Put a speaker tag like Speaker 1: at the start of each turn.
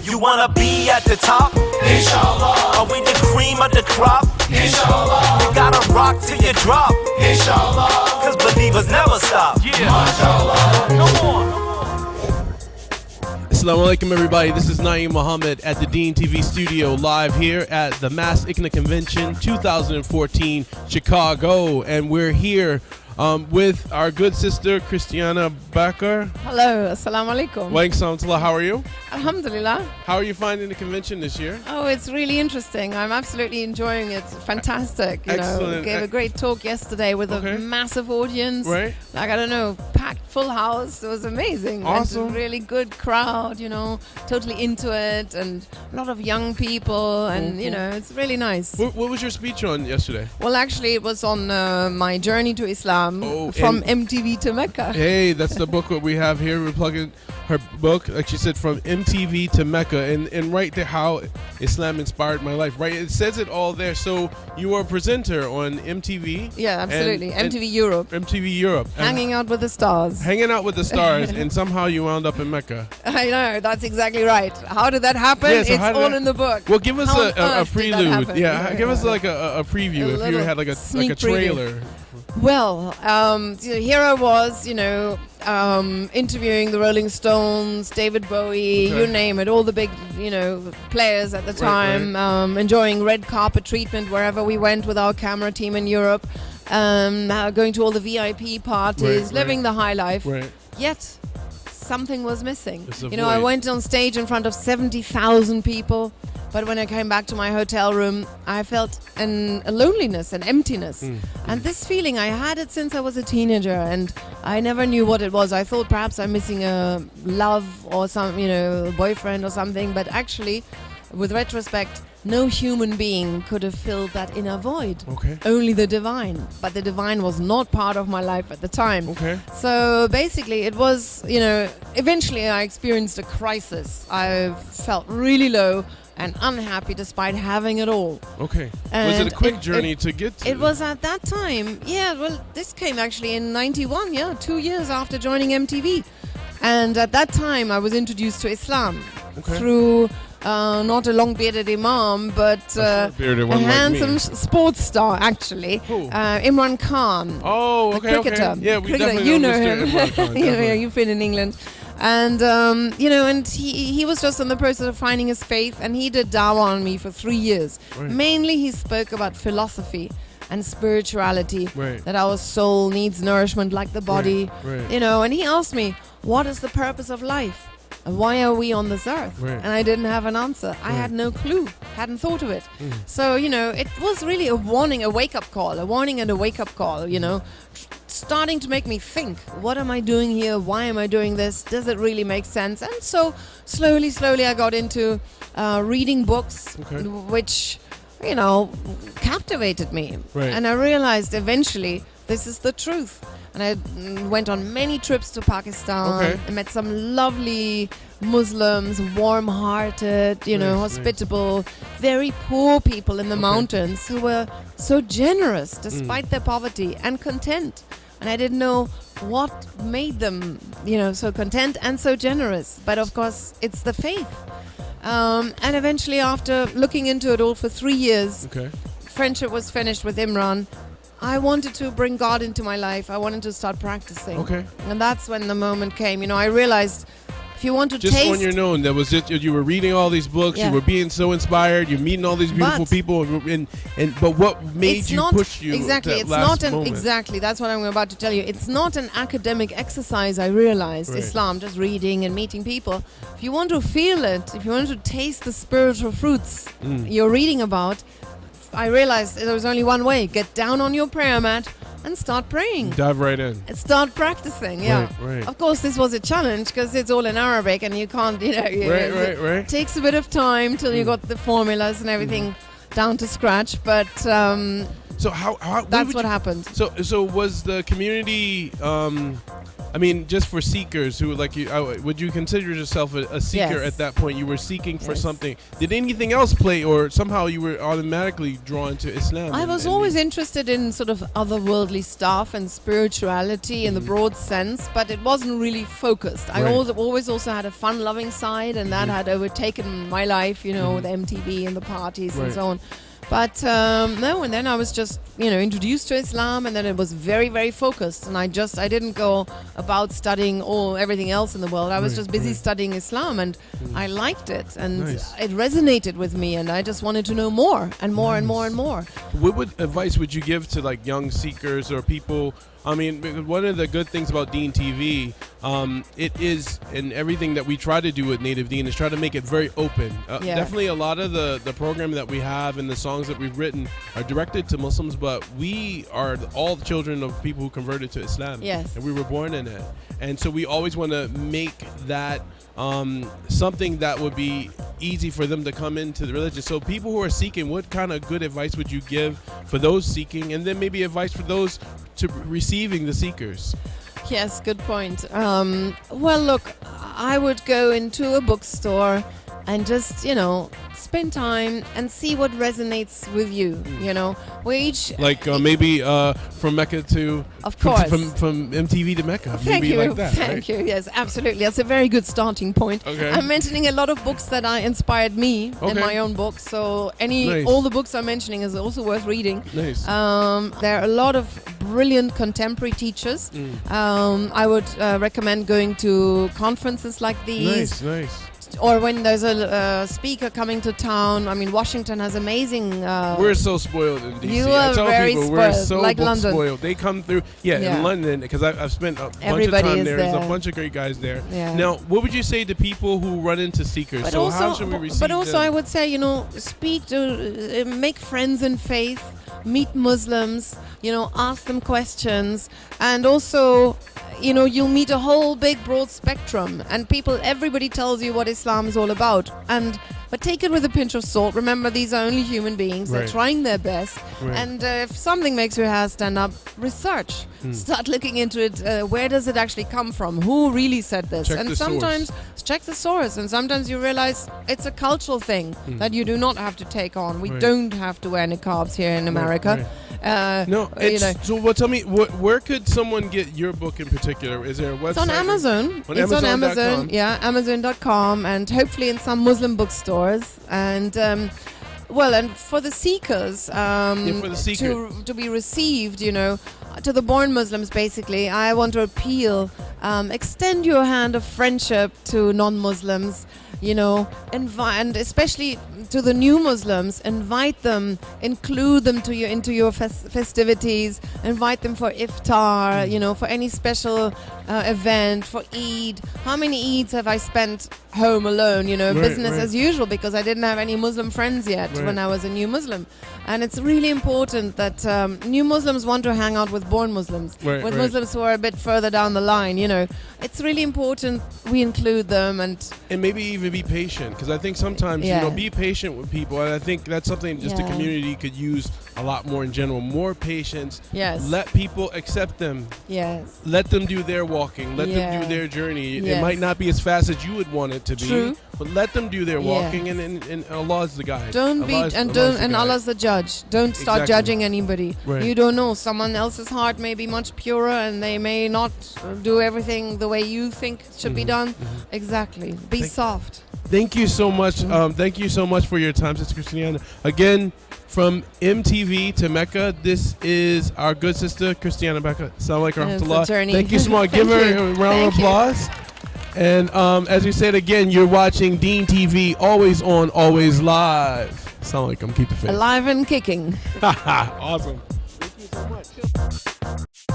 Speaker 1: You wanna be at the top? Inshallah. Are we the cream of the crop? Inshallah. You gotta rock till you drop. Inshallah. Cause believers never stop. Yeah. MashaAllah. Come on.
Speaker 2: Assalamu alaikum, everybody. This is Naeem Muhammad at the Dean TV studio, live here at the Mass ICNA Convention 2014 Chicago. And we're here with our good sister, Kristiane Backer.
Speaker 3: Hello, assalamu alaikum.
Speaker 2: Wa alaikum salam. How are you?
Speaker 3: Alhamdulillah.
Speaker 2: How are you finding the convention this year?
Speaker 3: Oh, it's really interesting. I'm absolutely enjoying it. Fantastic.
Speaker 2: Excellent.
Speaker 3: Gave a great talk yesterday with a massive audience.
Speaker 2: Right.
Speaker 3: Like, I don't know, packed full house. It was amazing.
Speaker 2: Awesome.
Speaker 3: And a really good crowd, totally into it, and a lot of young people, and, it's really nice.
Speaker 2: What was your speech on yesterday?
Speaker 3: Well, actually, it was on my journey to Islam from MTV to Mecca.
Speaker 2: Hey, that's the book that we have here. We're plugging her book, like she said, from MTV to Mecca, and right there, how Islam inspired my life. Right, it says it all there. So you were a presenter on MTV.
Speaker 3: Yeah, absolutely. MTV Europe.
Speaker 2: MTV Europe.
Speaker 3: Hanging out with the stars.
Speaker 2: Hanging out with the stars, and somehow you wound up in Mecca.
Speaker 3: I know, that's exactly right. How did that happen?
Speaker 2: Yeah, so
Speaker 3: it's all in the book.
Speaker 2: Well, give us a prelude.
Speaker 3: Yeah,
Speaker 2: give us like a preview. If you had like a trailer.
Speaker 3: Preview. Well, here I was, interviewing the Rolling Stones, David Bowie, you name it, all the big, players at the time, enjoying red carpet treatment wherever we went with our camera team in Europe, going to all the VIP parties, living the high life.
Speaker 2: Right.
Speaker 3: Yet, something was missing.
Speaker 2: Void.
Speaker 3: I went on stage in front of 70,000 people. But when I came back to my hotel room, I felt a loneliness, an emptiness. And this feeling, I had it since I was a teenager, and I never knew what it was. I thought perhaps I'm missing a love or some, a boyfriend or something. But actually, with retrospect, no human being could have filled that inner void.
Speaker 2: Okay.
Speaker 3: Only the divine. But the divine was not part of my life at the time.
Speaker 2: Okay.
Speaker 3: So basically, it was, eventually I experienced a crisis. I felt really low and unhappy despite having it all.
Speaker 2: Okay.
Speaker 3: And
Speaker 2: was it a quick journey to get to?
Speaker 3: It was at that time. Yeah, well, this came actually in 91, 2 years after joining MTV. And at that time, I was introduced to Islam through not a long-bearded imam, but a handsome sports star, actually. Imran Khan.
Speaker 2: Oh, okay,
Speaker 3: the cricketer.
Speaker 2: Okay. Yeah, we
Speaker 3: cricketer.
Speaker 2: definitely
Speaker 3: know
Speaker 2: him.
Speaker 3: Imran Khan,
Speaker 2: Yeah,
Speaker 3: you've been in England. And, and he was just in the process of finding his faith, and he did dawah on me for 3 years.
Speaker 2: Right.
Speaker 3: Mainly he spoke about philosophy and spirituality,
Speaker 2: right.
Speaker 3: that our soul needs nourishment like the body,
Speaker 2: right.
Speaker 3: And he asked me, what is the purpose of life? And why are we on this earth?
Speaker 2: Right.
Speaker 3: And I didn't have an answer. I had no clue, hadn't thought of it. So, it was really a warning, a wake-up call, a warning and a wake-up call, starting to make me think, what am I doing here? Why am I doing this? Does it really make sense? And so slowly I got into reading books, which, captivated me.
Speaker 2: Right.
Speaker 3: And I realized eventually this is the truth. And I went on many trips to Pakistan and met some lovely Muslims, warm-hearted, hospitable, very poor people in the mountains who were so generous despite their poverty and content. And I didn't know what made them, so content and so generous. But of course, it's the faith. And eventually, after looking into it all for 3 years, friendship was finished with Imran. I wanted to bring God into my life. I wanted to start practicing. And that's when the moment came. I realized if you want to
Speaker 2: just
Speaker 3: taste...
Speaker 2: on your own, that was it. You were reading all these books. You were being so inspired. You're meeting all these beautiful people. But what made you push you
Speaker 3: exactly?
Speaker 2: It's not an moment?
Speaker 3: Exactly. That's what I'm about to tell you. It's not an academic exercise. I realized Islam, just reading and meeting people. If you want to feel it, if you want to taste the spiritual fruits you're reading about, I realized there was only one way. Get down on your prayer mat and start praying.
Speaker 2: Dive right in.
Speaker 3: And start practicing,
Speaker 2: Right.
Speaker 3: Of course, this was a challenge because it's all in Arabic and you can't,
Speaker 2: Right.
Speaker 3: It takes a bit of time till you got the formulas and everything down to scratch, but...
Speaker 2: so how
Speaker 3: that's what happened.
Speaker 2: So was the community I mean, just for seekers who like you, would you consider yourself a seeker
Speaker 3: Yes.
Speaker 2: at that point? You were seeking for
Speaker 3: Yes.
Speaker 2: something. Did anything else play, or somehow you were automatically drawn to Islam?
Speaker 3: I was always interested in sort of otherworldly stuff and spirituality in the broad sense, but it wasn't really focused. I
Speaker 2: Right.
Speaker 3: always also had a fun-loving side, and that had overtaken my life, you know, with MTV and the parties and
Speaker 2: Right.
Speaker 3: so on. But no, and then I was just, you know, introduced to Islam, and then it was very, very focused. And I didn't go about studying everything else in the world. I was
Speaker 2: Right,
Speaker 3: just busy
Speaker 2: right.
Speaker 3: studying Islam, and I liked it, and
Speaker 2: Nice.
Speaker 3: it resonated with me, and I just wanted to know more and more and more and more.
Speaker 2: What advice would you give to like young seekers or people? I mean, one of the good things about Dean TV, it is, and everything that we try to do with Native Dean is try to make it very open.
Speaker 3: Yeah.
Speaker 2: Definitely a lot of the program that we have and the songs that we've written are directed to Muslims, but we are all the children of people who converted to Islam.
Speaker 3: Yes.
Speaker 2: And we were born in it. And so we always want to make that something that would be easy for them to come into the religion. So people who are seeking, what kind of good advice would you give for those seeking, and then maybe advice for those to receiving the seekers?
Speaker 3: Yes, good point. Well, look, I would go into a bookstore and just, you know, spend time and see what resonates with you. You know, we each
Speaker 2: Like maybe from Mecca to
Speaker 3: Of course.
Speaker 2: from MTV to Mecca.
Speaker 3: Thank
Speaker 2: maybe
Speaker 3: you.
Speaker 2: like that.
Speaker 3: Thank
Speaker 2: right?
Speaker 3: you. Yes, absolutely. That's a very good starting point.
Speaker 2: Okay.
Speaker 3: I'm mentioning a lot of books that inspired me in
Speaker 2: Okay.
Speaker 3: my own book. So
Speaker 2: Nice.
Speaker 3: all the books I'm mentioning is also worth reading.
Speaker 2: Nice.
Speaker 3: There are a lot of brilliant contemporary teachers. I would recommend going to conferences like these.
Speaker 2: Nice.
Speaker 3: Or when there's a speaker coming to town. I mean, Washington has amazing.
Speaker 2: We're so spoiled in DC.
Speaker 3: You
Speaker 2: I
Speaker 3: are
Speaker 2: tell
Speaker 3: very
Speaker 2: people we're
Speaker 3: spoiled,
Speaker 2: so
Speaker 3: like
Speaker 2: book
Speaker 3: London.
Speaker 2: spoiled. They come through,
Speaker 3: Yeah.
Speaker 2: in London, because I've spent a bunch
Speaker 3: Everybody
Speaker 2: of time
Speaker 3: is
Speaker 2: there. There's a
Speaker 3: there.
Speaker 2: bunch of great guys there.
Speaker 3: Yeah.
Speaker 2: Now, what would you say to people who run into seekers?
Speaker 3: But
Speaker 2: So
Speaker 3: also,
Speaker 2: how should we receive
Speaker 3: but also
Speaker 2: them?
Speaker 3: I would say, you know, speak to, make friends in faith, meet Muslims, you know, ask them questions, and also, you know, you'll meet a whole big broad spectrum, and everybody tells you what Islam is all about, but take it with a pinch of salt. Remember, these are only human beings. They're
Speaker 2: Right.
Speaker 3: trying their best.
Speaker 2: Right.
Speaker 3: And if something makes your hair stand up, research. Start looking into it. Where does it actually come from? Who really said this?
Speaker 2: Check
Speaker 3: and
Speaker 2: the source.
Speaker 3: sometimes check the source. And sometimes you realize it's a cultural thing that you do not have to take on. We
Speaker 2: Right.
Speaker 3: don't have to wear niqabs here in America.
Speaker 2: No,
Speaker 3: you know.
Speaker 2: so tell me, where could someone get your book in particular? Is there a website?
Speaker 3: It's on Amazon. It's on Amazon. Yeah, Amazon.com, and hopefully in some Muslim bookstores. And and for the seekers,
Speaker 2: for the seeker.
Speaker 3: to be received, you know, to the born Muslims, basically, I want to appeal, extend your hand of friendship to non-Muslims, you know, and especially to the new Muslims, invite them, include them into your festivities, invite them for iftar, you know, for any special event, for Eid. How many Eids have I spent home alone, you know,
Speaker 2: Right,
Speaker 3: business
Speaker 2: right.
Speaker 3: as usual, because I didn't have any Muslim friends yet
Speaker 2: Right.
Speaker 3: when I was a new Muslim. And it's really important that new Muslims want to hang out with born Muslims,
Speaker 2: Right,
Speaker 3: with
Speaker 2: right.
Speaker 3: Muslims who are a bit further down the line, you know. It's really important we include them, and
Speaker 2: maybe even be patient, because I think sometimes,
Speaker 3: Yeah.
Speaker 2: you know, be patient with people. And I think that's something just the
Speaker 3: Yeah.
Speaker 2: community could use a lot more in general. More patience.
Speaker 3: Yes.
Speaker 2: Let people accept them.
Speaker 3: yes.
Speaker 2: Let them do their walking. Let them
Speaker 3: Yeah.
Speaker 2: do their journey. It
Speaker 3: Yes.
Speaker 2: might not be as fast as you would want it to be,
Speaker 3: True.
Speaker 2: but let them do their
Speaker 3: Yeah.
Speaker 2: walking, and Allah is the guide.
Speaker 3: Don't be
Speaker 2: Allah is-
Speaker 3: and
Speaker 2: Allah
Speaker 3: don't
Speaker 2: is the
Speaker 3: and
Speaker 2: guide.
Speaker 3: Allah's the judge. Don't start
Speaker 2: Exactly.
Speaker 3: judging anybody.
Speaker 2: Right.
Speaker 3: You don't know. Someone else's heart may be much purer, and they may not do everything the way you think it should be done. Exactly. Be soft.
Speaker 2: Thank you so much. Thank you so much for your time, Sister Kristiane. Again, from MTV to Mecca, this is our good sister, Kristiane Backer. Assalamu alaikum
Speaker 3: It's a
Speaker 2: warahmatullah.
Speaker 3: journey.
Speaker 2: Thank you so much. Give
Speaker 3: Thank
Speaker 2: her
Speaker 3: you.
Speaker 2: a round of
Speaker 3: Thank you.
Speaker 2: applause. And as we said again, you're watching Dean TV, always on, always live. Assalamu alaikum. Keep the faith.
Speaker 3: Alive and kicking.
Speaker 2: Awesome. Thank you so much.